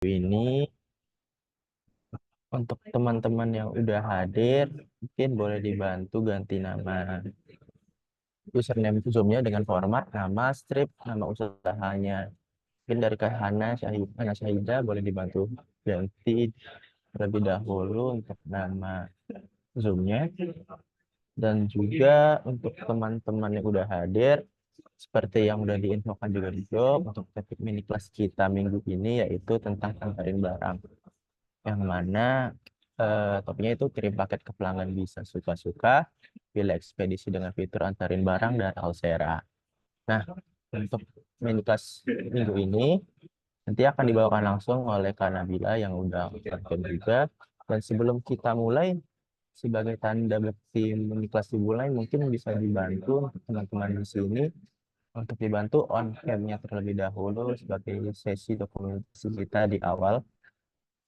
ini untuk teman-teman yang udah hadir, mungkin boleh dibantu ganti nama username Zoom-nya dengan format nama, strip, nama usahanya. Mungkin dari Kak Hana Syahida boleh dibantu ganti terlebih dahulu untuk nama Zoom-nya. Dan juga untuk teman-teman yang udah hadir, seperti yang udah diinfokan juga di grup, untuk topik mini kelas kita minggu ini yaitu tentang antarin barang. Yang mana topiknya itu kirim paket ke pelanggan bisa suka-suka, pilih ekspedisi dengan fitur antarin barang dan Alsera. Nah, untuk mini kelas minggu ini nanti akan dibawakan langsung oleh Kak Nabila yang udah konten juga. Dan sebelum kita mulai, sebagai tanda bukti mini kelas dimulai, mungkin bisa dibantu untuk teman-teman di sini untuk dibantu on cam-nya terlebih dahulu sebagai sesi dokumentasi kita di awal.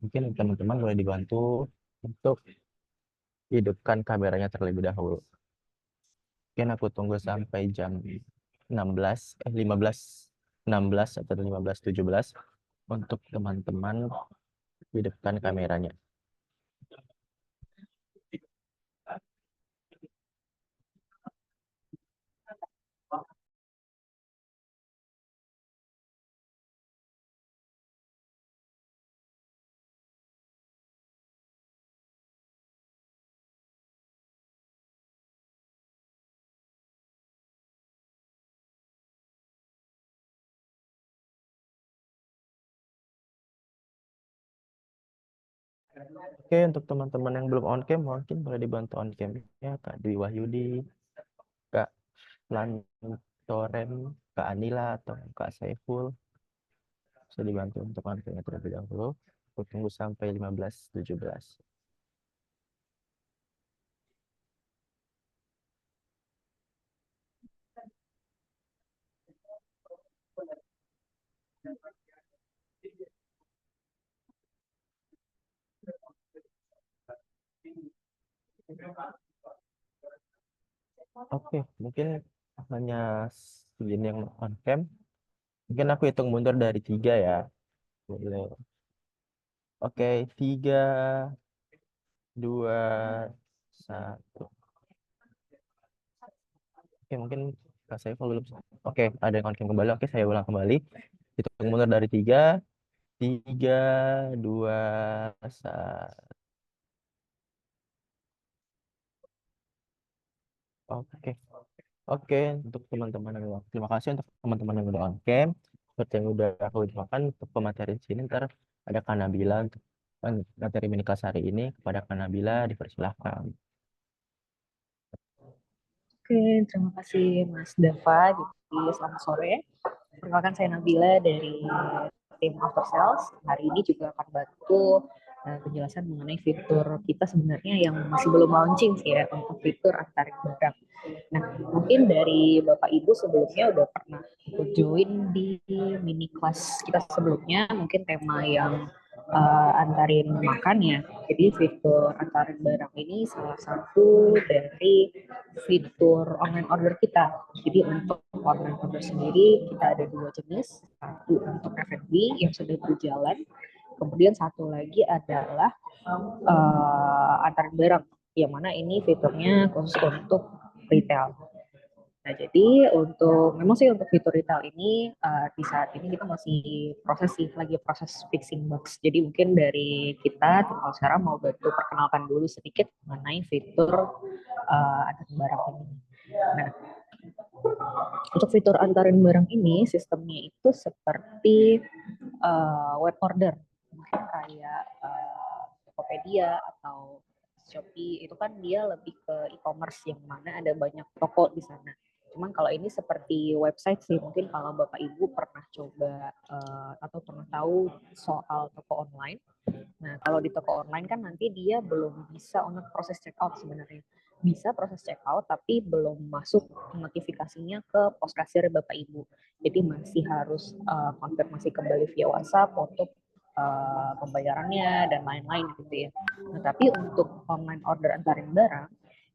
Mungkin teman-teman boleh dibantu untuk hidupkan kameranya terlebih dahulu. Mungkin aku tunggu sampai jam 15 atau 15.17 untuk teman-teman hidupkan kameranya. Oke, untuk teman-teman yang belum on cam, mungkin boleh dibantu on cam ya, Kak Dwi Wahyudi, Kak Lantoren, Kak Anila, atau Kak Saiful. Bisa dibantu untuk on cam terlebih dahulu. Aku tunggu sampai 15.17. Oke, mungkin hanya segini yang on cam. Mungkin aku hitung mundur dari 3 ya. Boleh. Oke, 3, 2, 1. Oke, mungkin Kak Saiful belum. Oke, ada yang on cam kembali. Oke, saya ulang kembali. Hitung mundur dari 3, 3, 2, 1. Oke. Oke, untuk teman-teman yang terima kasih untuk teman-teman yang udah on cam. Seperti yang udah aku infokan untuk pemateri di sini, ntar ada Kanabila untuk materi mini kelas hari ini. Kepada Kanabila dipersilahkan. Oke, terima kasih Mas Dava. Jadi selamat sore. Perkenalkan saya Nabila dari tim After Sales. Hari ini juga akan bantu penjelasan mengenai fitur kita sebenarnya yang masih belum launching sih ya, untuk fitur antarin barang. Nah, mungkin dari Bapak Ibu sebelumnya udah pernah join di mini kelas kita sebelumnya, mungkin tema yang antarin makan ya. Jadi fitur antarin barang ini salah satu dari fitur online order kita. Jadi untuk online order sendiri kita ada 2 jenis, satu untuk F&B yang sudah berjalan, kemudian satu lagi adalah antarin barang, yang mana ini fiturnya khusus untuk retail. Nah, jadi memang sih untuk fitur retail ini di saat ini kita masih lagi proses fixing bugs. Jadi mungkin dari kita tim sekarang mau bantu perkenalkan dulu sedikit mengenai fitur antarin barang ini. Nah, untuk fitur antarin barang ini sistemnya itu seperti web order, mungkin kayak Tokopedia atau Shopee, itu kan dia lebih ke e-commerce yang mana ada banyak toko di sana. Cuman kalau ini seperti website sih, mungkin kalau Bapak Ibu pernah coba atau pernah tahu soal toko online. Nah, kalau di toko online kan nanti dia belum bisa untuk proses checkout sebenarnya. Bisa proses checkout tapi belum masuk notifikasinya ke pos kasir Bapak Ibu. Jadi masih harus konfirmasi kembali via WhatsApp untuk pembayarannya dan lain-lain gitu ya. Nah, tapi untuk online order antarin barang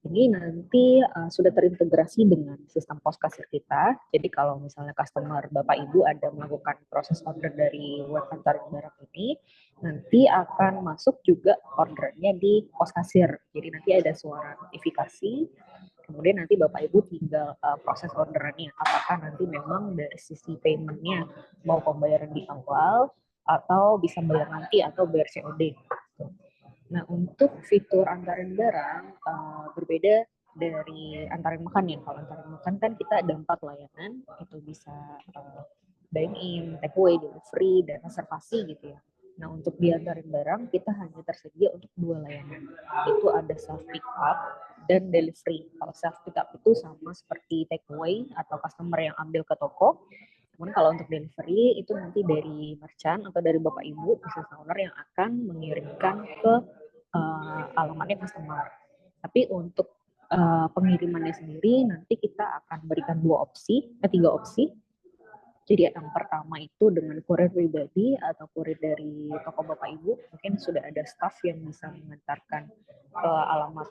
ini nanti sudah terintegrasi dengan sistem pos kasir kita. Jadi kalau misalnya customer Bapak Ibu ada melakukan proses order dari web antarin barang ini, nanti akan masuk juga ordernya di pos kasir. Jadi nanti ada suara notifikasi, kemudian nanti Bapak Ibu tinggal proses orderannya. Apakah nanti memang dari sisi paymentnya mau pembayaran di awal, atau bisa bayar nanti, atau bayar COD. Nah, untuk fitur antarin barang berbeda dari antarin makan ya. Kalau antarin makan kan kita ada 4 layanan, itu bisa dine in, take away, delivery, dan reservasi gitu ya. Nah, untuk diantarin barang kita hanya tersedia untuk 2 layanan. Itu ada self pick up dan delivery. Kalau self pick up itu sama seperti take away atau customer yang ambil ke toko. Namun kalau untuk delivery itu nanti dari merchant atau dari Bapak Ibu business owner yang akan mengirimkan ke alamatnya customer. Tapi untuk pengirimannya sendiri nanti kita akan berikan 3 opsi. Jadi yang pertama itu dengan kurir pribadi atau kurir dari toko Bapak Ibu, mungkin sudah ada staff yang bisa mengantarkan ke alamat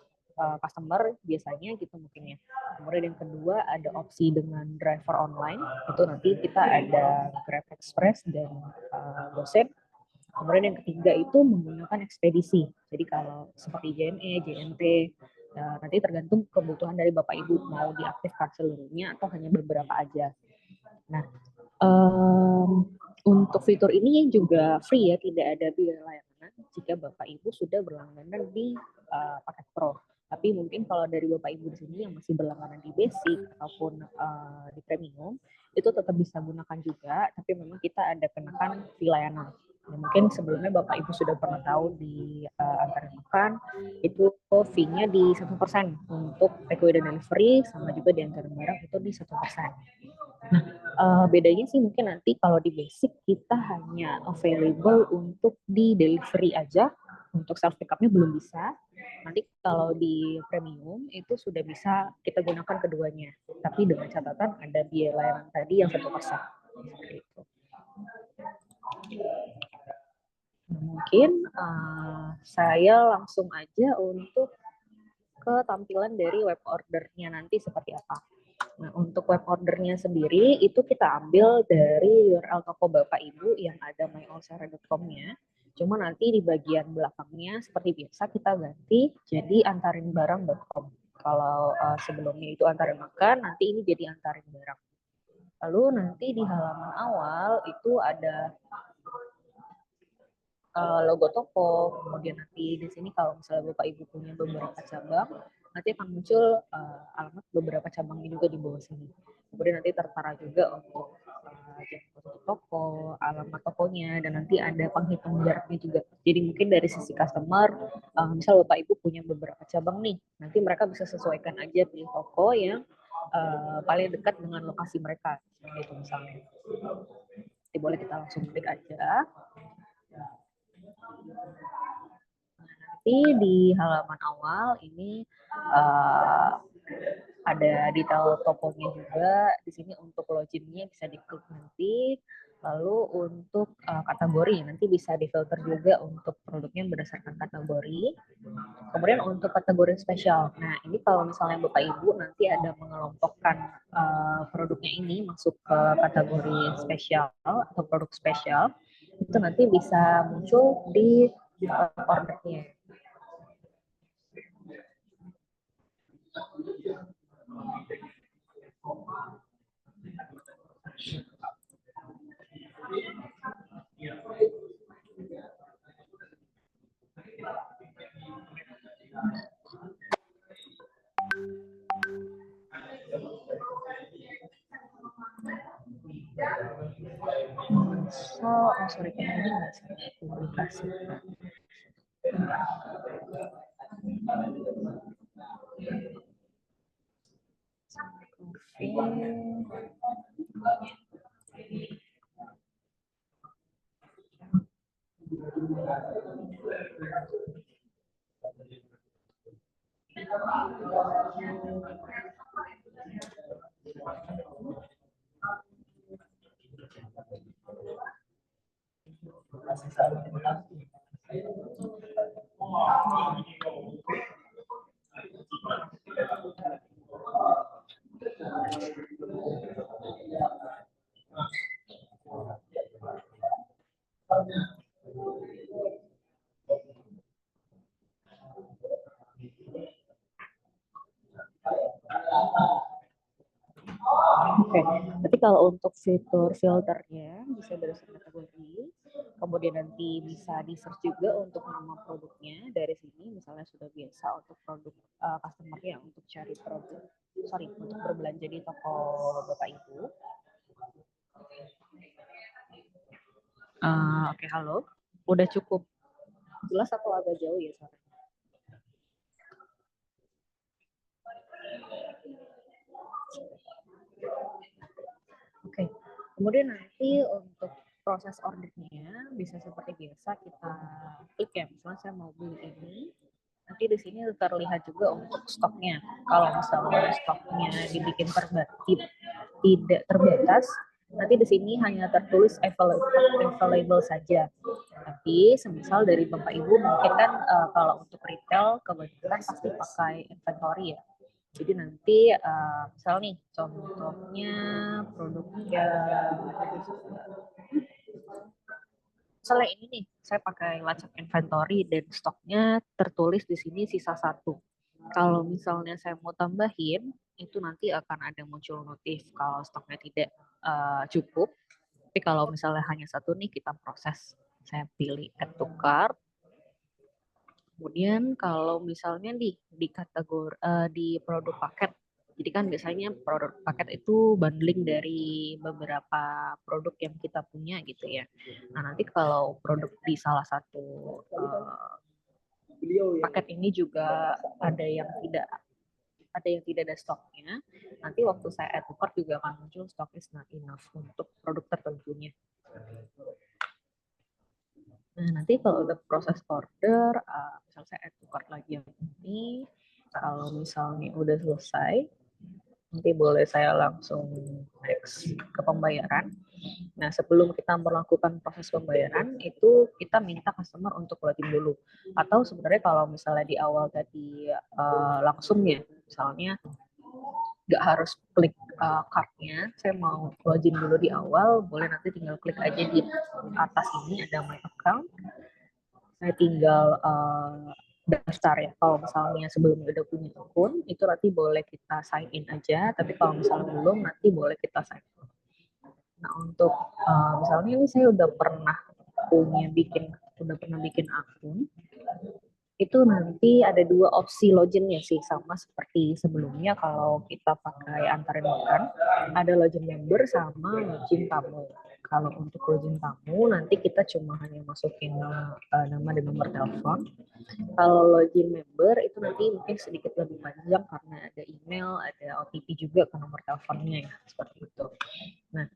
customer biasanya gitu mungkin ya. Kemudian yang kedua ada opsi dengan driver online, itu nanti kita ada Grab Express dan GoSend. Kemudian yang ketiga itu menggunakan ekspedisi. Jadi kalau seperti JNE, JNT, nanti tergantung kebutuhan dari Bapak Ibu mau diaktifkan seluruhnya atau hanya beberapa aja. Nah, untuk fitur ini juga free ya, tidak ada biaya layanan jika Bapak Ibu sudah berlangganan di paket Pro. Tapi mungkin kalau dari Bapak Ibu di sini yang masih berlangganan di basic ataupun di premium, itu tetap bisa gunakan juga, tapi memang kita ada kenakan fee layanan. Ya, mungkin sebelumnya Bapak Ibu sudah pernah tahu di antarin makan, itu fee-nya di 1% untuk takeaway dan delivery, sama juga di antarin barang itu di 1%. Nah, bedanya sih mungkin nanti kalau di basic kita hanya available untuk di delivery aja, untuk self pick up-nya belum bisa. Nanti kalau di premium itu sudah bisa kita gunakan keduanya, tapi dengan catatan ada biaya layanan tadi yang 1%. Seperti itu. Nah, mungkin saya langsung aja untuk ke tampilan dari web ordernya nanti seperti apa. Nah, untuk web ordernya sendiri itu kita ambil dari URL toko Bapak Ibu yang ada myolsera.com-nya. Cuma nanti di bagian belakangnya seperti biasa kita ganti jadi antarinbarang.com. Kalau sebelumnya itu antarin makan, nanti ini jadi antarin barang. Lalu nanti di halaman awal itu ada logo toko, kemudian nanti di sini kalau misalnya Bapak Ibu punya beberapa cabang, nanti akan muncul alamat beberapa cabangnya juga di bawah sini. Kemudian nanti tertara juga untuk toko, alamat tokonya, dan nanti ada penghitung jaraknya juga. Jadi mungkin dari sisi customer, misal Bapak Ibu punya beberapa cabang nih, nanti mereka bisa sesuaikan aja pilih toko yang paling dekat dengan lokasi mereka. Gitu misalnya. Jadi boleh kita langsung klik aja. Nanti di halaman awal ini ada detail tokonya juga. Di sini untuk loginnya bisa diklik nanti. Lalu untuk kategori nanti bisa difilter juga untuk produknya berdasarkan kategori. Kemudian untuk kategori spesial. Nah, ini kalau misalnya Bapak Ibu nanti ada mengelompokkan produknya ini masuk ke kategori spesial atau produk spesial, itu nanti bisa muncul di ordernya. Sorry, ini nggak saya publikasi. Oke, berarti kalau untuk fitur filternya bisa berdasarkan kategori, kemudian nanti bisa di search juga untuk nama produknya dari sini, misalnya sudah biasa untuk produk customer-nya untuk cari produk, sorry, untuk berbelanja di toko Bapak Ibu. Oke, halo, udah cukup jelas atau agak jauh ya suara? Oke, kemudian nanti untuk proses ordernya bisa seperti biasa kita klik ya, misalnya saya mau beli ini, nanti di sini terlihat juga untuk stoknya. Kalau misalnya stoknya dibikin terbatas, tidak terbatas, nanti di sini hanya tertulis available saja. Tapi semisal dari Bapak Ibu mungkin kan kalau untuk retail kebanyakan pasti pakai inventory ya. Jadi nanti misal nih contohnya produknya misalnya ini nih saya pakai lacak inventory dan stoknya tertulis di sini sisa satu. Kalau misalnya saya mau tambahin itu nanti akan ada muncul notif kalau stoknya tidak cukup. Tapi kalau misalnya hanya satu nih kita proses. Saya pilih add to cart. Kemudian kalau misalnya di kategori di produk paket, jadi kan biasanya produk paket itu bundling dari beberapa produk yang kita punya gitu ya. Nah nanti kalau produk di salah satu paket ini juga ada yang tidak ada stoknya, nanti waktu saya add to cart juga akan muncul stock is not enough untuk produk tertentunya. Nah, nanti kalau udah proses order, misal saya add to cart lagi yang ini, kalau misalnya udah selesai, nanti boleh saya langsung next ke pembayaran. Nah, sebelum kita melakukan proses pembayaran, itu kita minta customer untuk login dulu. Atau sebenarnya kalau misalnya di awal tadi langsung ya, misalnya nggak harus klik card-nya, saya mau login dulu di awal, boleh nanti tinggal klik aja di atas ini ada my account, saya tinggal daftar ya. Kalau misalnya sebelumnya udah punya akun, itu nanti boleh kita sign in aja, tapi kalau misalnya belum, nanti boleh kita sign in. Nah, untuk misalnya ini saya udah pernah bikin akun, itu nanti ada dua opsi loginnya sih, sama seperti sebelumnya kalau kita pakai antarin makan, ada login member sama login tamu. Kalau untuk login tamu nanti kita cuma hanya masukin nama dan nomor telepon. Kalau login member itu nanti mungkin sedikit lebih panjang karena ada email, ada OTP juga ke nomor teleponnya ya, seperti itu. Nah,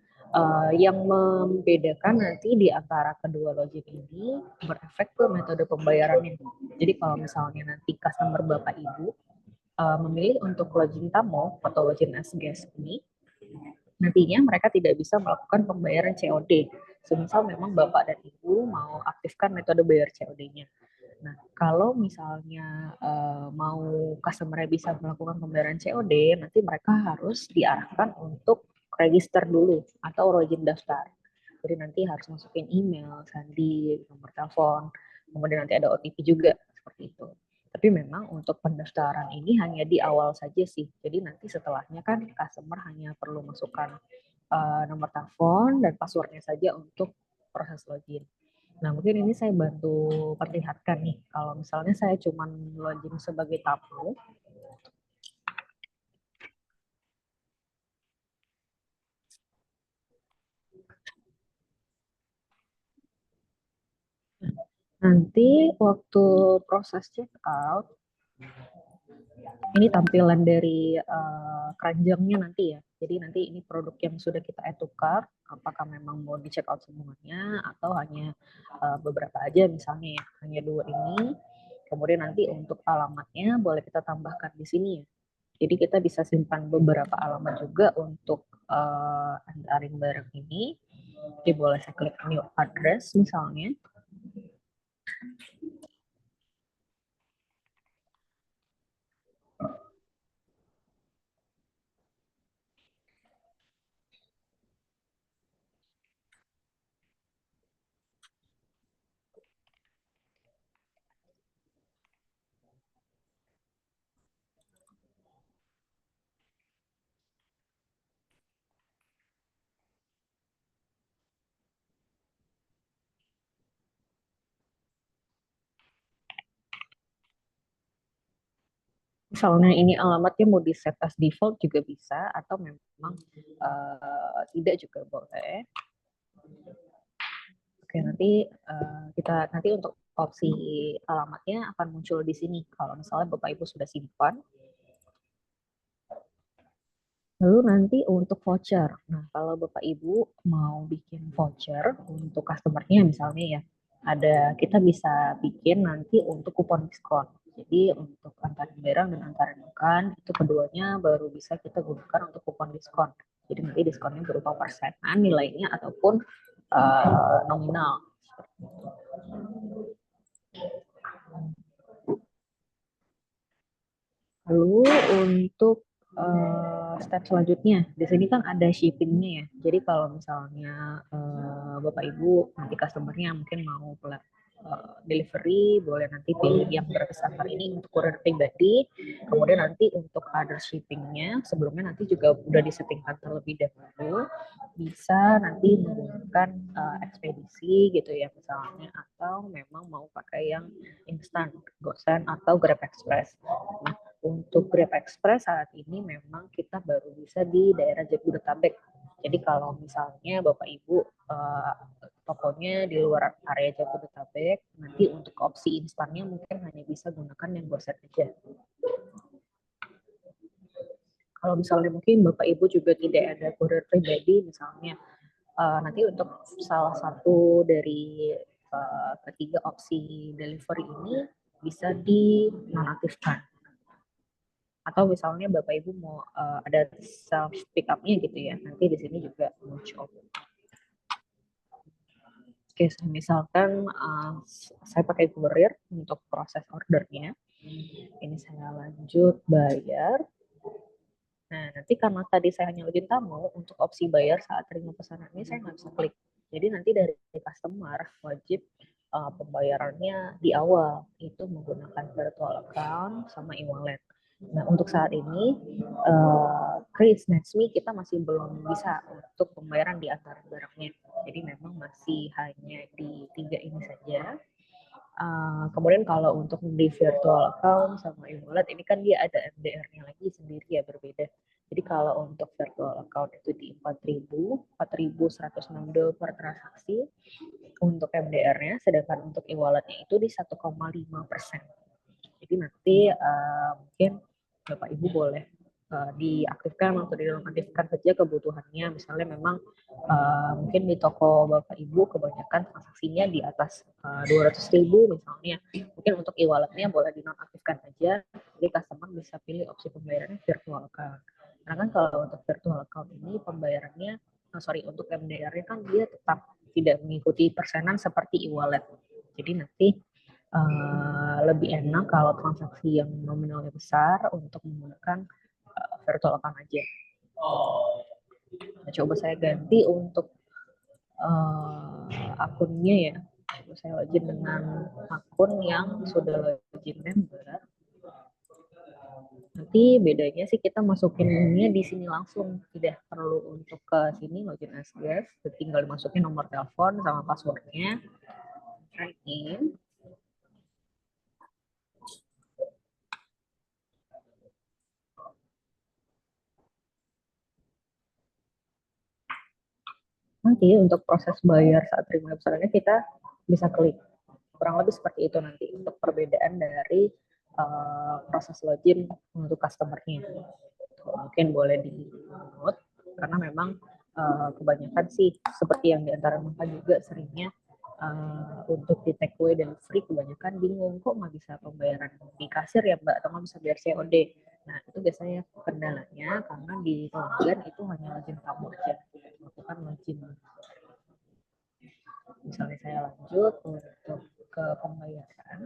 yang membedakan nanti di antara kedua login ini berefek ke metode pembayarannya. Jadi kalau misalnya nanti customer Bapak Ibu memilih untuk login tamu atau login as guest ini, nantinya mereka tidak bisa melakukan pembayaran COD. Semisal memang Bapak dan Ibu mau aktifkan metode bayar COD-nya. Nah, kalau misalnya mau customer bisa melakukan pembayaran COD, nanti mereka harus diarahkan untuk register dulu atau login daftar. Jadi nanti harus masukin email, sandi, nomor telepon, kemudian nanti ada OTP juga seperti itu. Tapi memang untuk pendaftaran ini hanya di awal saja sih. Jadi nanti setelahnya kan customer hanya perlu masukkan nomor telepon dan passwordnya saja untuk proses login. Nah, mungkin ini saya bantu perlihatkan nih. Kalau misalnya saya cuma login sebagai tamu, nanti waktu proses check out, ini tampilan dari keranjangnya nanti ya. Jadi nanti ini produk yang sudah kita add to cart, apakah memang mau di check out semuanya atau hanya beberapa aja misalnya ya, hanya dua ini. Kemudian nanti untuk alamatnya boleh kita tambahkan di sini ya. Jadi kita bisa simpan beberapa alamat juga untuk antarin barang ini. Jadi boleh saya klik new address misalnya. misalnya ini alamatnya mau di set as default juga bisa, atau memang tidak juga boleh. Oke, nanti kita nanti untuk opsi alamatnya akan muncul di sini kalau misalnya Bapak Ibu sudah simpan. Lalu nanti untuk voucher. Nah, kalau Bapak Ibu mau bikin voucher untuk customer-nya misalnya ya, kita bisa bikin nanti untuk kupon diskon. Jadi untuk antara barang dan antara bukan itu keduanya baru bisa kita gunakan untuk kupon diskon. Jadi nanti diskonnya berupa persenan nilainya ataupun nominal. Lalu untuk step selanjutnya, di sini kan ada shippingnya ya. Jadi kalau misalnya Bapak Ibu nanti customernya mungkin mau delivery, boleh nanti pilih yang berkesan ini untuk kurir pribadi. Kemudian nanti untuk other shippingnya, sebelumnya nanti juga udah disettingkan terlebih dahulu, bisa nanti menggunakan ekspedisi gitu ya misalnya, atau memang mau pakai yang instan, GoSend atau Grab Express. Nah, untuk Grab Express saat ini memang kita baru bisa di daerah Jabodetabek. Jadi kalau misalnya Bapak Ibu tokonya di luar area Jabodetabek, nanti untuk opsi instannya mungkin hanya bisa gunakan yang GoSend aja. Kalau misalnya mungkin Bapak Ibu juga tidak ada kurir pribadi misalnya, nanti untuk salah satu dari ketiga opsi delivery ini bisa dinonaktifkan. Atau misalnya Bapak Ibu mau ada self pick up-nya gitu ya, nanti di sini juga muncul. Oke, misalkan saya pakai kurir untuk proses ordernya. Ini saya lanjut bayar. Nah, nanti karena tadi saya hanya login tamu, untuk opsi bayar saat terima pesanan ini saya nggak bisa klik. Jadi nanti dari customer wajib pembayarannya di awal itu menggunakan virtual account sama e-wallet. Nah, untuk saat ini, Kris Netsme kita masih belum bisa untuk pembayaran di antara barangnya. Jadi memang masih hanya di 3 ini saja. Kemudian kalau untuk di virtual account sama e-wallet, ini kan dia ada MDR-nya lagi sendiri ya, berbeda. Jadi kalau untuk virtual account itu di 4.106 per transaksi untuk MDR-nya, sedangkan untuk e-wallet-nya itu di 1,5%. Jadi nanti mungkin Bapak Ibu boleh diaktifkan atau dinonaktifkan saja kebutuhannya. Misalnya memang mungkin di toko Bapak Ibu kebanyakan transaksinya di atas 200.000 misalnya. Mungkin untuk e-walletnya boleh dinonaktifkan saja. Jadi customer bisa pilih opsi pembayarannya virtual account. Karena kan kalau untuk virtual account ini pembayarannya, untuk MDR-nya kan dia tetap tidak mengikuti persenan seperti e-wallet. Jadi nanti lebih enak kalau transaksi yang nominalnya besar untuk menggunakan virtual account aja. Nah, coba saya ganti untuk akunnya ya. Coba saya login dengan akun yang sudah login member. Nanti bedanya sih kita masukinnya di sini langsung, tidak perlu untuk ke sini login as guest, tinggal dimasukin nomor telepon sama passwordnya. Try in. Nanti untuk proses bayar saat terima pesanannya kita bisa klik. Kurang lebih seperti itu nanti untuk perbedaan dari proses login untuk customer-nya. Mungkin boleh di-note karena memang kebanyakan sih seperti yang diantara mereka juga seringnya untuk di take away dan free kebanyakan bingung kok nggak bisa pembayaran di kasir ya Mbak atau nggak bisa bayar COD. Nah itu biasanya kendalanya karena di pelanggan itu hanya login kamu aja lakukan login. Misalnya saya lanjut untuk ke pembayaran.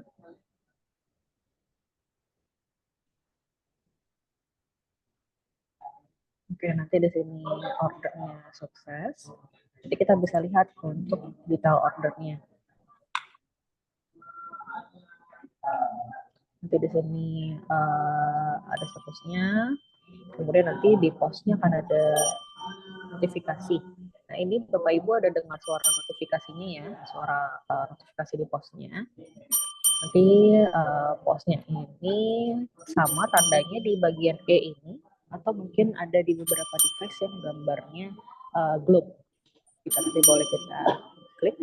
Oke, nanti di sini ordernya sukses. Jadi kita bisa lihat untuk detail ordernya. Nanti di sini ada statusnya. Kemudian nanti di postnya akan ada notifikasi. Nah ini Bapak Ibu ada dengar suara notifikasinya ya, suara notifikasi di postnya. Nanti posnya ini sama tandanya di bagian E ini, atau mungkin ada di beberapa device yang gambarnya globe. Kita nanti boleh kita klik.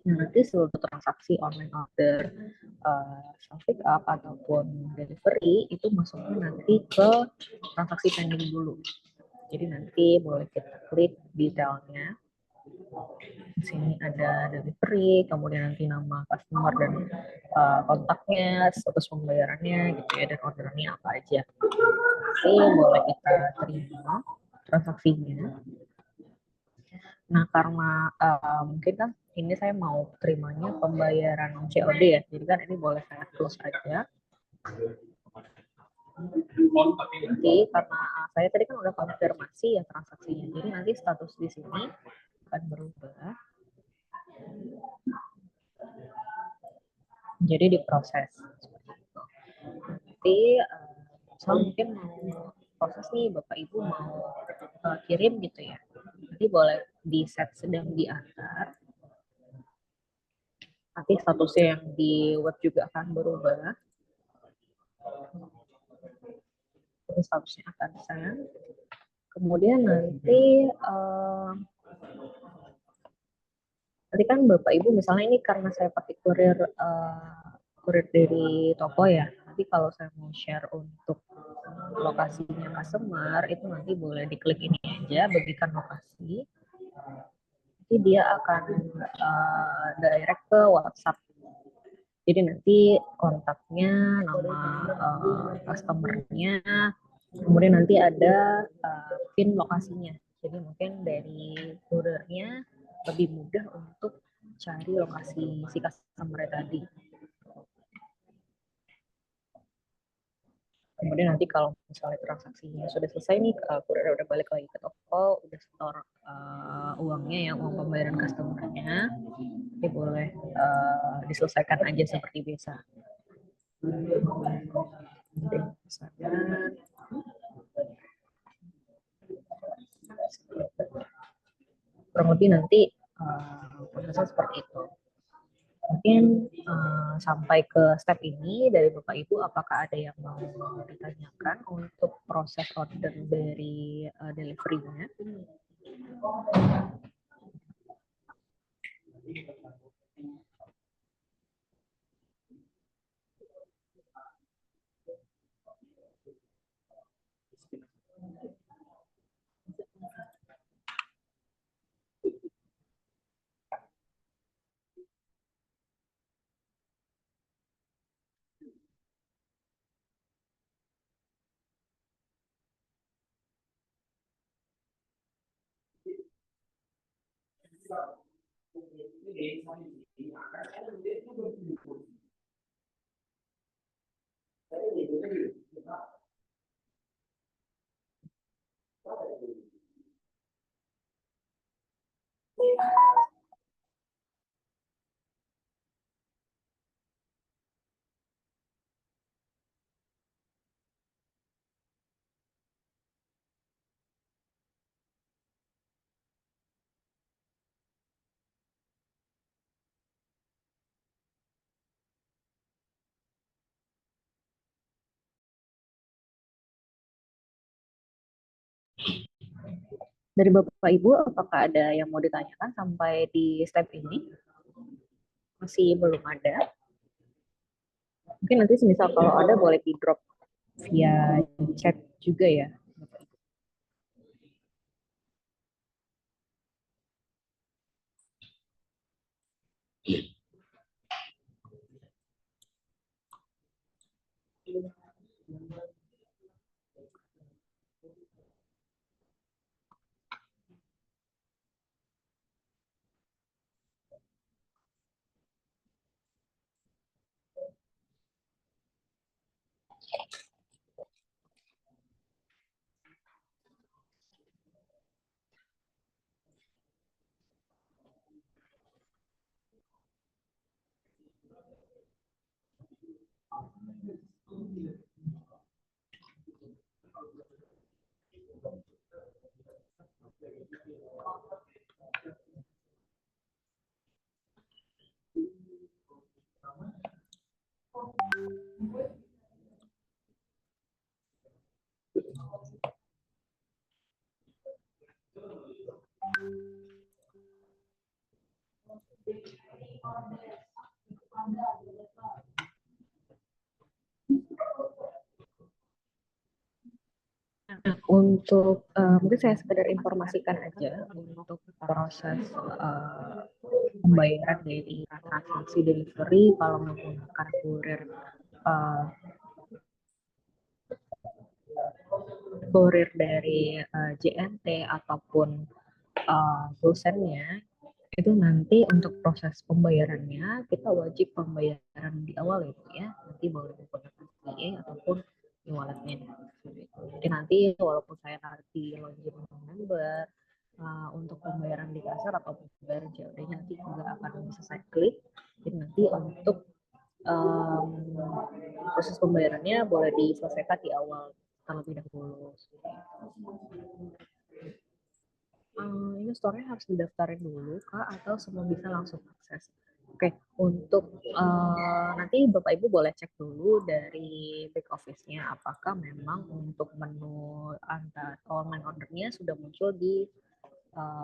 Nah, nanti seluruh transaksi online order, self pick up ataupun delivery itu masuknya nanti ke transaksi pending dulu. Jadi nanti boleh kita klik detailnya. Di sini ada delivery, kemudian nanti nama customer dan kontaknya, status pembayarannya gitu ya, dan orderannya apa aja. Nanti boleh kita terima transaksinya. Nah, karena mungkin kan ini saya mau terimanya pembayaran COD ya, jadi kan ini boleh saya close aja. Nanti karena saya tadi kan udah konfirmasi ya transaksinya, jadi nanti status di sini akan berubah. Jadi diproses. Nanti saya mungkin mau proses nih, Bapak Ibu mau kirim gitu ya. Nanti boleh di set sedang diantar. Nanti statusnya yang di web juga akan berubah. Jadi statusnya akan send. Kemudian nanti nanti kan Bapak Ibu misalnya ini karena saya pakai kurir kurir dari toko ya. Nanti kalau saya mau share untuk lokasinya customer itu nanti boleh diklik ini aja, bagikan lokasi. Nanti dia akan direct ke WhatsApp. Jadi nanti kontaknya, nama customernya, kemudian nanti ada pin lokasinya. Jadi mungkin dari kurirnya lebih mudah untuk cari lokasi si customer tadi. Kemudian nanti kalau misalnya transaksinya sudah selesai nih, kurir udah balik lagi ke toko, udah store uangnya ya, uang pembayaran customernya, jadi boleh diselesaikan aja seperti biasa. Kurang lebih nanti prosesnya seperti itu. Mungkin sampai ke step ini dari Bapak Ibu, apakah ada yang mau ditanyakan untuk proses order dari delivery-nya? Dari Bapak Ibu, apakah ada yang mau ditanyakan sampai di step ini? Masih belum ada. Mungkin nanti misal kalau ada boleh di drop via chat juga ya. untuk mungkin saya sekedar informasikan aja untuk proses pembayaran dari transaksi delivery kalau menggunakan uh, kurir dari JNT ataupun dosennya, itu nanti untuk proses pembayarannya kita wajib pembayaran di awal ya, nanti boleh menggunakan PA ataupun e-walletnya. Jadi nanti walaupun saya nanti login member, untuk pembayaran di kasar atau pembayaran COD nanti juga akan bisa saya klik. Jadi nanti untuk proses pembayarannya boleh diselesaikan di awal terlebih dahulu. Ini store-nya harus didaftarin dulu Kak atau semua bisa langsung akses? Oke, untuk nanti Bapak Ibu boleh cek dulu dari back office-nya apakah memang untuk menu antar online order-nya sudah muncul di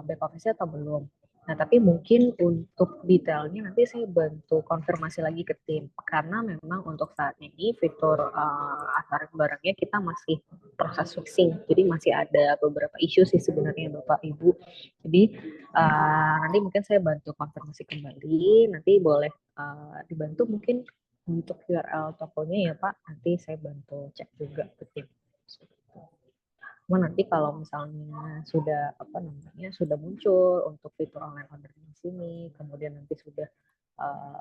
back office-nya atau belum. Nah, tapi mungkin untuk detailnya nanti saya bantu konfirmasi lagi ke tim karena memang untuk saat ini fitur antar barangnya kita masih proses fixing, jadi masih ada beberapa isu sih sebenarnya Bapak Ibu. Jadi nanti mungkin saya bantu konfirmasi kembali, nanti boleh dibantu mungkin untuk URL tokonya ya Pak, nanti saya bantu cek juga ke tim. Cuma nanti kalau misalnya sudah sudah muncul untuk fitur online order di sini, kemudian nanti sudah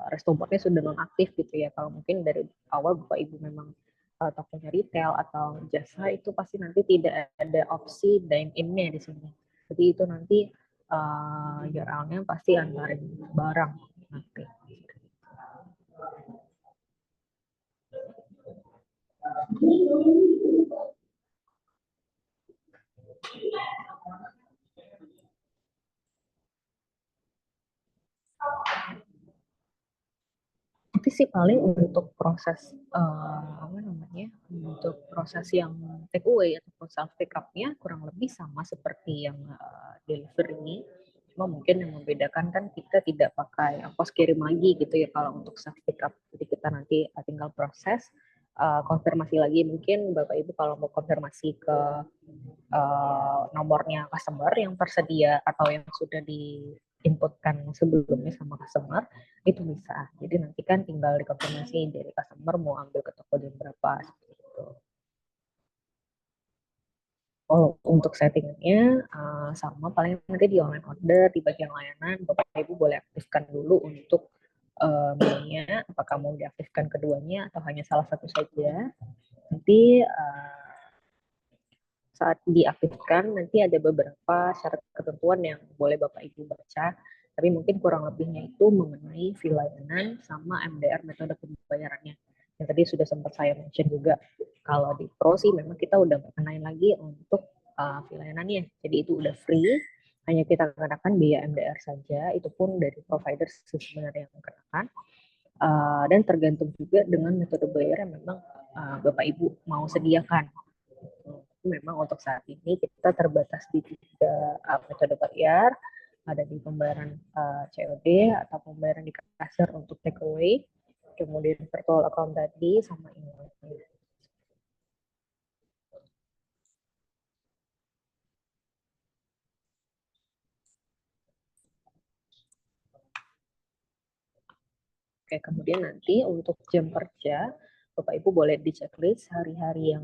restoboardnya sudah nonaktif gitu ya. Kalau mungkin dari awal Bapak Ibu memang tokonya retail atau jasa itu pasti nanti tidak ada opsi dine in-nya di sini. Jadi itu nanti URL-nya pasti antarin barang nanti. Itu sih paling untuk proses untuk proses yang take away ataupun self pick up-nya kurang lebih sama seperti yang delivery ini. Cuma mungkin yang membedakan kan kita tidak pakai ongkos kirim lagi gitu ya kalau untuk self pick up. Jadi kita nanti tinggal proses konfirmasi lagi, mungkin Bapak Ibu kalau mau konfirmasi ke nomornya customer yang tersedia atau yang sudah diinputkan sebelumnya sama customer itu bisa. Jadi nanti kan tinggal dikonfirmasi dari customer mau ambil ke toko jam berapa seperti itu. Oh, untuk settingnya sama paling nanti di online order di bagian layanan Bapak Ibu boleh aktifkan dulu untuk menu-nya apakah mau diaktifkan keduanya atau hanya salah satu saja. Nanti saat diaktifkan nanti ada beberapa syarat ketentuan yang boleh Bapak Ibu baca, tapi mungkin kurang lebihnya itu mengenai fee layanan sama MDR metode pembayarannya. Yang tadi sudah sempat saya mention juga, kalau di Pro sih memang kita udah nggak kenain lagi untuk fee layanannya, jadi itu udah free, hanya kita kenakan biaya MDR saja, itu pun dari provider sebenarnya yang kenakan. Dan tergantung juga dengan metode bayar yang memang Bapak Ibu mau sediakan. Memang untuk saat ini kita terbatas di 3 metode bayar, ada di pembayaran COD atau pembayaran di kasir untuk take away, kemudian virtual account tadi sama e-wallet. Oke, kemudian nanti untuk jam kerja, Bapak Ibu boleh di checklist hari-hari yang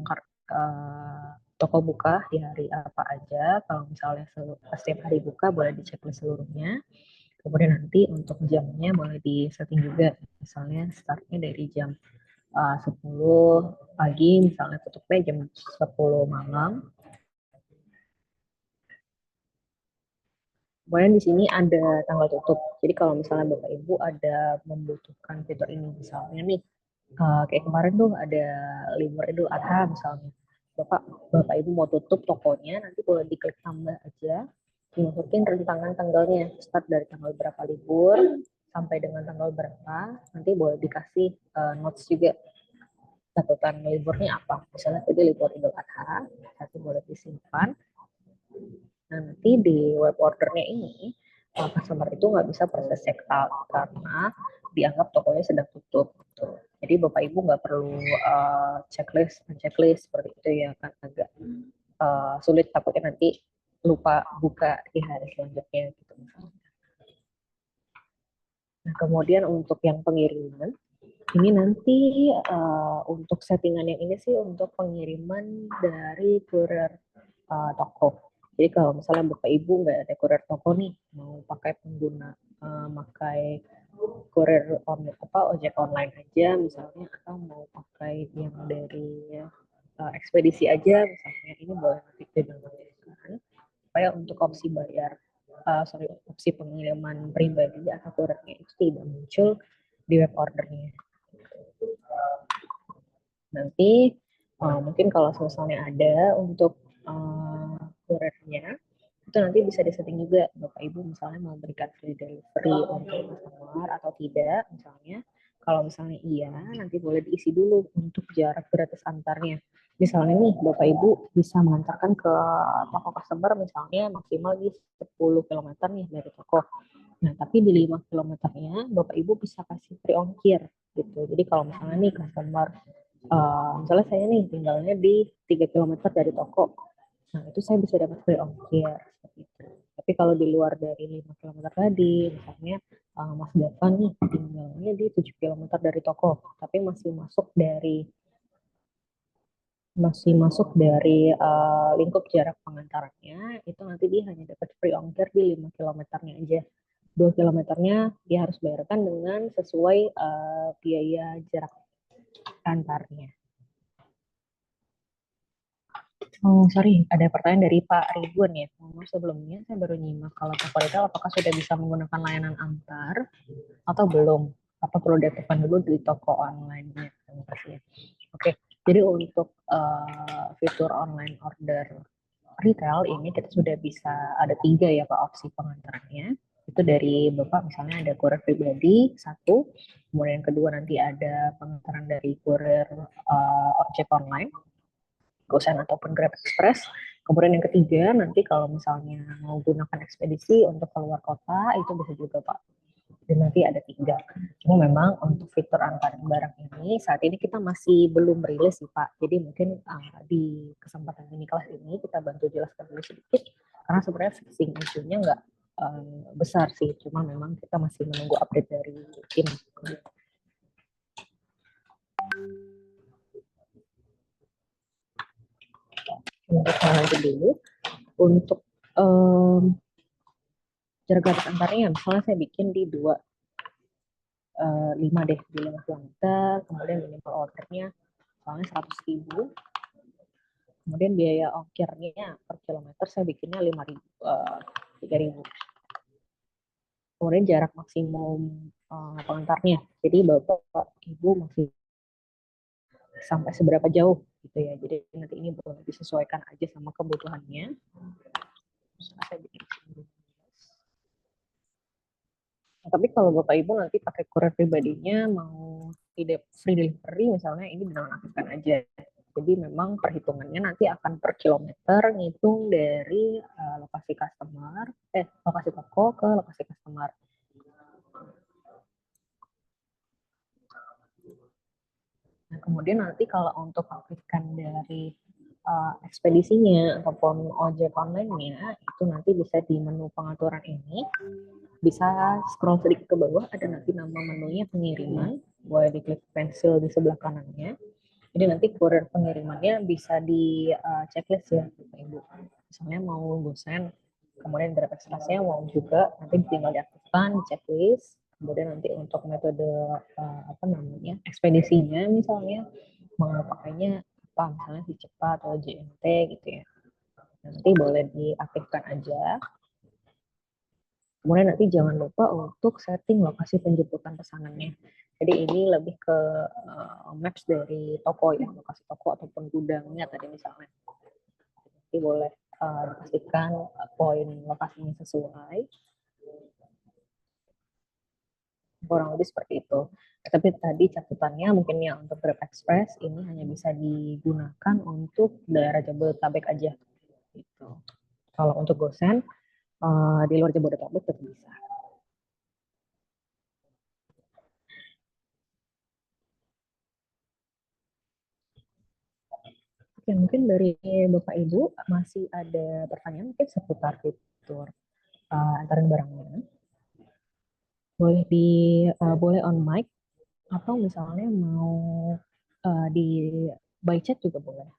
toko buka di hari apa aja. Kalau misalnya setiap hari buka boleh di checklist seluruhnya. Kemudian nanti untuk jamnya boleh di setting juga. Misalnya startnya dari jam 10 pagi, misalnya tutupnya jam 10 malam. Kemudian di sini ada tanggal tutup. Jadi kalau misalnya Bapak Ibu ada membutuhkan fitur ini, misalnya nih, kayak kemarin tuh ada libur Idul Adha misalnya. Bapak Ibu mau tutup tokonya, nanti boleh diklik tambah aja, dimasukin rentangan tanggalnya, start dari tanggal berapa libur, sampai dengan tanggal berapa, nanti boleh dikasih notes juga, catatan liburnya apa. Misalnya tadi libur Idul Adha, nanti boleh disimpan. Nanti di web ordernya ini customer itu nggak bisa proses check out karena dianggap tokonya sedang tutup. Gitu. Jadi Bapak Ibu nggak perlu checklist seperti itu ya kan agak sulit, takutnya nanti lupa buka di hari selanjutnya gitu. Nah, kemudian untuk yang pengiriman, ini nanti untuk settingan yang ini sih untuk pengiriman dari kurir toko. Jadi kalau misalnya Bapak Ibu nggak ada kurir toko nih, mau pakai pengguna, pakai kurir ojek online aja misalnya, atau mau pakai yang dari ekspedisi aja misalnya, ini boleh nanti didownloadkan supaya untuk opsi bayar, opsi pengiriman pribadi atau kurirnya itu tidak muncul di web ordernya. Nanti mungkin kalau misalnya ada untuk kurirnya, itu nanti bisa disetting juga Bapak Ibu misalnya mau berikan free delivery untuk customer atau tidak misalnya. Kalau misalnya iya, nanti boleh diisi dulu untuk jarak gratis antarnya. Misalnya nih Bapak Ibu bisa mengantarkan ke toko customer misalnya maksimal di 10 kilometer nih dari toko. Nah, tapi di 5 kilometernya Bapak Ibu bisa kasih free ongkir gitu. Jadi kalau misalnya nih customer, misalnya saya nih tinggalnya di 3 kilometer dari toko, nah itu saya bisa dapat free ongkir seperti itu. Tapi kalau di luar dari 5 kilometer tadi, misalnya Mas Dava nih tinggalnya di 7 kilometer dari toko, tapi masih masuk dari lingkup jarak pengantarannya, itu nanti dia hanya dapat free ongkir di 5 kilometernya aja. 2 kilometernya dia harus bayarkan dengan sesuai biaya jarak antarnya. Oh, sorry, ada pertanyaan dari Pak Ridwan ya. Sebelumnya saya baru nyimak kalau Toko Retail apakah sudah bisa menggunakan layanan antar atau belum? Apa perlu diaktifkan dulu di toko online-nya? Terima kasih. Oke, jadi untuk fitur online order retail ini kita sudah bisa ada 3 ya Pak opsi pengantarannya. Itu dari Bapak misalnya ada kurir pribadi satu, kemudian yang kedua nanti ada pengantaran dari kurir ojek online, GoSend ataupun Grab Express. Kemudian yang ketiga nanti kalau misalnya mau gunakan ekspedisi untuk keluar kota itu bisa juga Pak. Dan nanti ada 3. Cuma memang untuk fitur antar barang ini saat ini kita masih belum rilis sih Pak. Jadi mungkin di kesempatan ini kelas ini kita bantu jelaskan dulu sedikit. Karena sebenarnya fixing issue-nya nggak besar sih. Cuma memang kita masih menunggu update dari tim. Kita lanjut dulu. Untuk jarak garis antarnya, misalnya saya bikin di 5 deh, di 5 kilometer, kemudian minimal ordernya soalnya 100.000, kemudian biaya ongkirnya per kilometer saya bikinnya 5.000, 3.000. Kemudian jarak maksimum pengantarnya, jadi Bapak Ibu masih sampai seberapa jauh gitu ya, jadi nanti ini boleh disesuaikan aja sama kebutuhannya. Saya bikin tapi kalau Bapak Ibu nanti pakai kurir pribadinya mau tidak free delivery misalnya, ini dinonaktifkan aja. Jadi memang perhitungannya nanti akan per kilometer ngitung dari lokasi toko ke lokasi customer. Nah, kemudian nanti kalau untuk aktifkan dari ekspedisinya ataupun ojek online-nya itu nanti bisa di menu pengaturan ini, bisa scroll sedikit ke bawah, ada nanti nama menunya pengiriman, boleh diklik pensil di sebelah kanannya. Jadi nanti kurir pengirimannya bisa di checklist ya Bapak Ibu. Misalnya mau GoSend, kemudian Grab Express-nya mau juga, nanti tinggal diaktifkan di checklist. Kemudian nanti untuk metode ekspedisinya misalnya mau pakainya apa, misalnya si cepat atau JNT gitu ya. Nanti boleh diaktifkan aja. Kemudian nanti jangan lupa untuk setting lokasi penjemputan pesanannya. Jadi ini lebih ke maps dari toko ya, lokasi toko ataupun gudangnya tadi misalnya. Jadi boleh dipastikan poin lokasinya sesuai. Kurang lebih seperti itu. Tapi tadi catatannya mungkin ya untuk Grab Express ini hanya bisa digunakan untuk daerah Jabodetabek aja. Gitu. Kalau untuk GoSend di luar Jabodetabek tetap bisa. Ya, mungkin dari Bapak Ibu masih ada pertanyaan mungkin seputar fitur antarin barangnya. Boleh on mic atau misalnya mau di by chat juga boleh.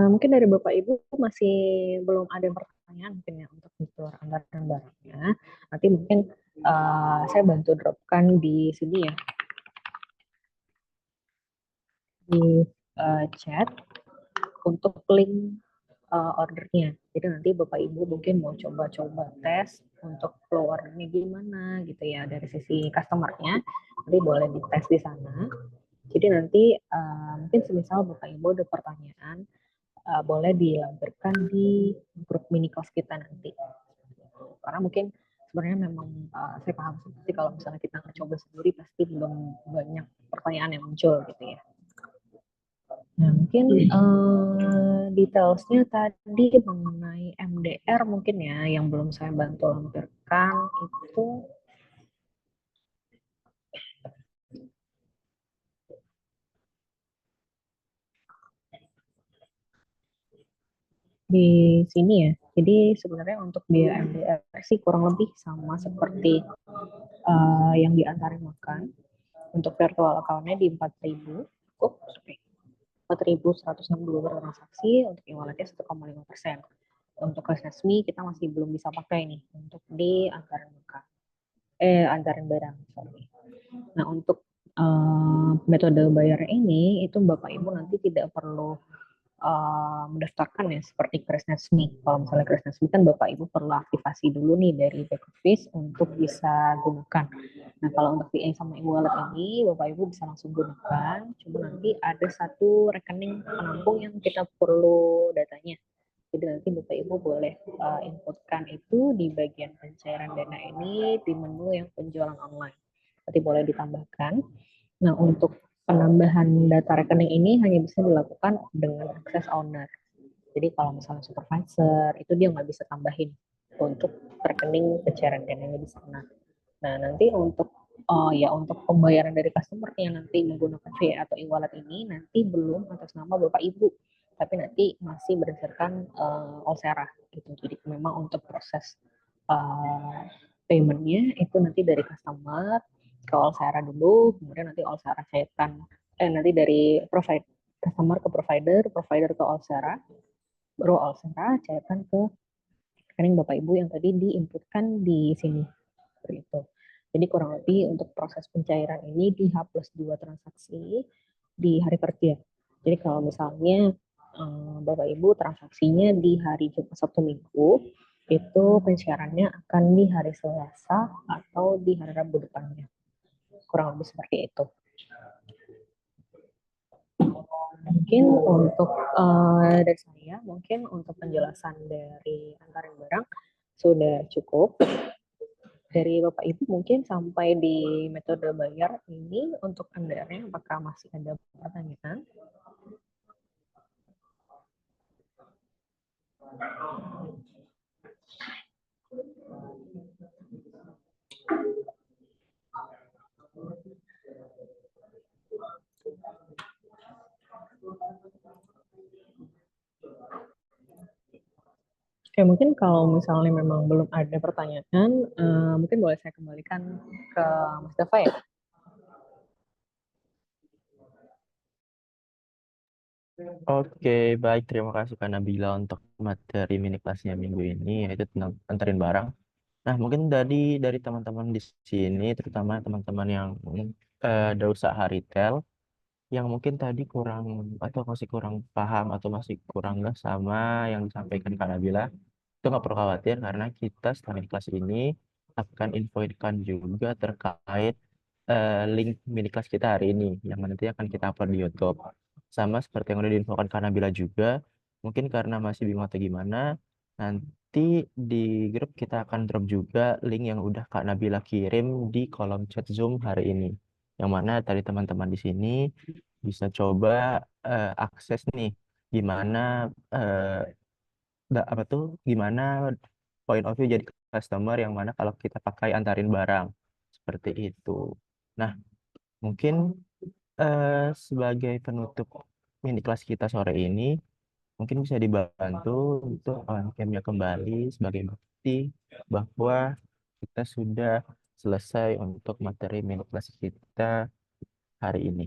Mungkin dari Bapak Ibu masih belum ada pertanyaan mungkin ya untuk fitur antaran barangnya. Nanti mungkin saya bantu dropkan di sini ya, di chat untuk link ordernya. Jadi nanti Bapak Ibu mungkin mau coba-coba tes untuk flow ordernya gimana gitu ya dari sisi customernya. Nanti boleh dites di sana. Jadi nanti mungkin semisal Bapak Ibu ada pertanyaan, boleh dilampirkan di grup mini course kita nanti. Karena mungkin sebenarnya memang saya paham sih kalau misalnya kita ngecoba sendiri pasti belum banyak pertanyaan yang muncul gitu ya. Nah, mungkin detailsnya tadi mengenai MDR mungkin ya yang belum saya bantu lampirkan itu di sini ya. Jadi sebenarnya untuk biaya MDR sih kurang lebih sama seperti yang diantarin makan. Untuk virtual account-nya di 4.000, cukup 4.160 per transaksi, untuk e-walletnya 1,5%. Untuk resmi kita masih belum bisa pakai nih untuk di antarin makan. Antarin barang, sorry. Nah, untuk metode bayar ini itu Bapak Ibu nanti tidak perlu mendaftarkan ya seperti Krisnasmi. Kalau misalnya Krisnasmi kan Bapak Ibu perlu aktivasi dulu nih dari back office untuk bisa gunakan. Nah, kalau untuk VA sama e-wallet ini Bapak Ibu bisa langsung gunakan. Cuma nanti ada satu rekening penampung yang kita perlu datanya. Jadi nanti Bapak Ibu boleh inputkan itu di bagian pencairan dana ini di menu yang penjualan online. Nanti boleh ditambahkan. Nah, untuk penambahan data rekening ini hanya bisa dilakukan dengan akses owner. Jadi kalau misalnya supervisor itu dia nggak bisa tambahin untuk rekening pencairan dananya di sana. Nah, nanti untuk untuk pembayaran dari customer yang nanti menggunakan VA atau e-wallet ini nanti belum atas nama Bapak Ibu, tapi nanti masih berdasarkan Olsera gitu. Jadi memang untuk proses paymentnya itu nanti dari customer ke Olsera dulu, kemudian nanti Olsera cairkan nanti dari customer ke provider ke Olsera, baru Olsera cairkan ke rekening Bapak Ibu yang tadi diinputkan di sini. Seperti itu. Jadi kurang lebih untuk proses pencairan ini di H plus 2 transaksi di hari kerja. Jadi kalau misalnya Bapak Ibu transaksinya di hari Jumat Sabtu Minggu, itu pencairannya akan di hari Selasa atau di hari Rabu depannya. Kurang lebih seperti itu. Mungkin untuk dari saya, mungkin untuk penjelasan dari antarin barang sudah cukup. Dari Bapak Ibu mungkin sampai di metode bayar ini untuk MDR-nya apakah masih ada pertanyaan? Oke, mungkin kalau misalnya memang belum ada pertanyaan, mungkin boleh saya kembalikan ke Mas Dava ya. Oke, baik. Terima kasih Kak Nabila untuk materi mini kelasnya minggu ini, yaitu tentang antarin barang. Nah, mungkin dari teman-teman di sini, terutama teman-teman yang ada usaha retail, yang mungkin tadi kurang atau masih kurang paham atau masih kurang nggak sama yang disampaikan Kak Nabila, itu nggak perlu khawatir karena kita setelah mini kelas ini akan infokan juga terkait link mini kelas kita hari ini yang nanti akan kita upload di YouTube. Sama seperti yang udah diinfokan Kak Nabila juga, mungkin karena masih bingung atau gimana, nanti di grup kita akan drop juga link yang udah Kak Nabila kirim di kolom chat Zoom hari ini. Yang mana tadi teman-teman di sini bisa coba akses nih gimana eh, apa tuh gimana point of view jadi customer yang mana kalau kita pakai antarin barang seperti itu. Nah, mungkin sebagai penutup mini kelas kita sore ini, mungkin bisa dibantu untuk on-camnya kembali sebagai bukti bahwa kita sudah selesai untuk materi mini kelas kita hari ini.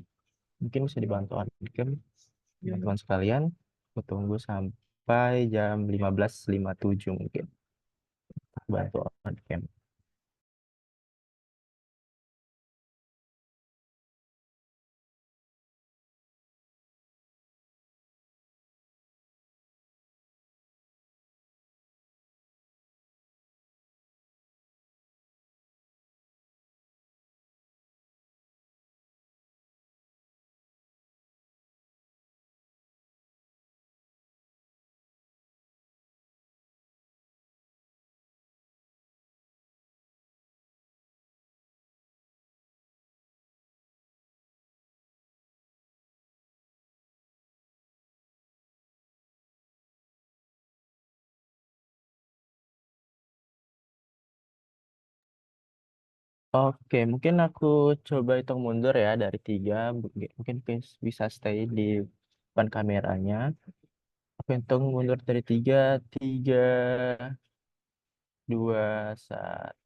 Mungkin bisa dibantu on-cam, teman-teman sekalian. Aku tunggu sampai jam 15.57 mungkin. Bantu on-cam. Oke, mungkin aku coba hitung mundur ya dari tiga. Mungkin bisa stay di depan kameranya. Aku hitung mundur dari tiga, tiga, dua, satu.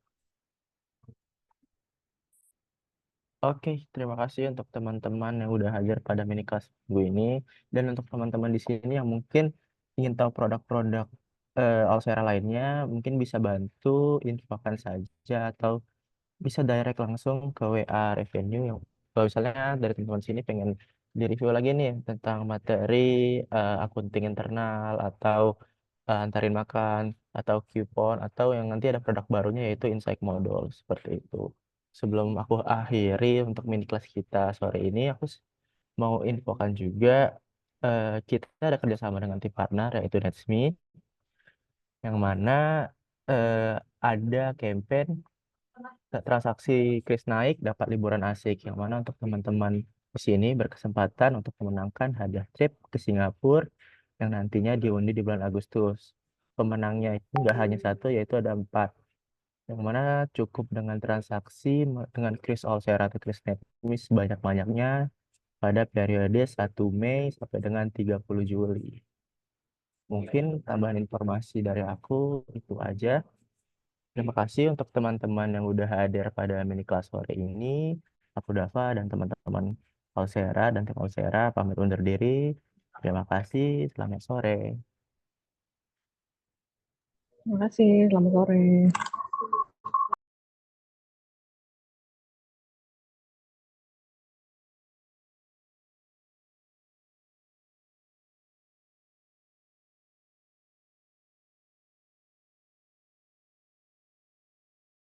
Oke, terima kasih untuk teman-teman yang udah hadir pada mini kelas gue ini. Dan untuk teman-teman di sini yang mungkin ingin tahu produk-produk Alsera lainnya, mungkin bisa bantu infokan saja atau bisa direct langsung ke WA Revenue yang kalau misalnya dari teman-teman sini pengen di-review lagi nih tentang materi akunting internal atau antarin makan atau kupon atau yang nanti ada produk barunya yaitu Insight Model seperti itu. Sebelum aku akhiri untuk mini kelas kita sore ini, aku mau infokan juga kita ada kerjasama dengan tim partner yaitu Netsme yang mana eh, ada campaign transaksi kris naik dapat liburan asik yang mana untuk teman-teman di sini berkesempatan untuk memenangkan hadiah trip ke Singapura yang nantinya diundi di bulan Agustus. Pemenangnya itu nggak hanya satu yaitu ada empat yang mana cukup dengan transaksi dengan kris Allshare atau kris Netmis sebanyak-banyaknya pada periode 1 Mei sampai dengan 30 Juli. Mungkin tambahan informasi dari aku itu aja. Terima kasih untuk teman-teman yang udah hadir pada mini kelas sore ini. Aku Dava dan teman-teman Alsera dan tim Alsera pamit undur diri. Terima kasih, selamat sore. Terima kasih, selamat sore.